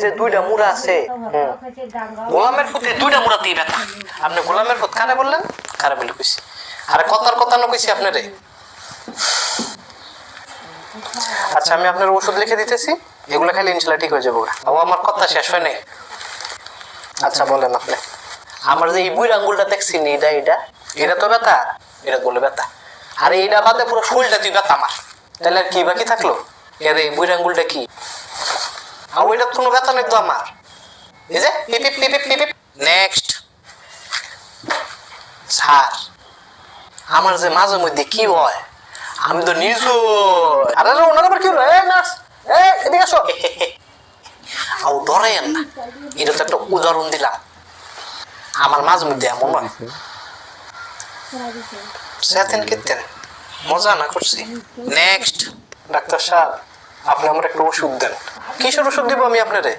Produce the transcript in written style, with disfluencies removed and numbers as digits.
যে দুইটা মুড়া আছে গোলামের ফুটে দুইটা মুড়া দিয়ে ব্যথা। আপনি গোলামের ফুট কারে বললেন? কারে বলে কইছি? আরে কথার কথা না কইছি আপনারে। আচ্ছা আমি আপনার ওষুধ লিখে দিতেছি, এগুলো খালি ইনশাল্লাহ ঠিক হয়ে যাবো। ও আমার কথা শেষ হয় নাই। আচ্ছা বলেন আপনি। আমার যে এই বুড়ি আঙ্গুলটা দেখছি এটা এটা এটা তো ব্যথা, এটা বলে ব্যথা। আর এইটা বাদে পুরো শরীরটা তুই ব্যথা আমার, তাহলে আর কি বাকি থাকলো? এর এই বুড়ি আঙ্গুলটা কি? আর ওইটা কোনো ব্যথা নেই তো আমার। এই যে পিপিপ পিপিপ পিপিপ। নেক্সট স্যার, আমার যে মাঝে মধ্যে কি হয় আমি তো নিজে আরে ওনার আবার কি হলো? এই নার্স, এই এদিকে আসো। আও ধরেন না, এটা তো একটা উদাহরণ দিলাম। আমার মাঝে মধ্যে এমন হয়। সেদিন কীর্তেন মজা না করছি। নেক্সট ডাক্তার সাহেব, আপনি আমার একটা ওষুধ দেন। কিসের ওষুধ দিব আমি আপনারে?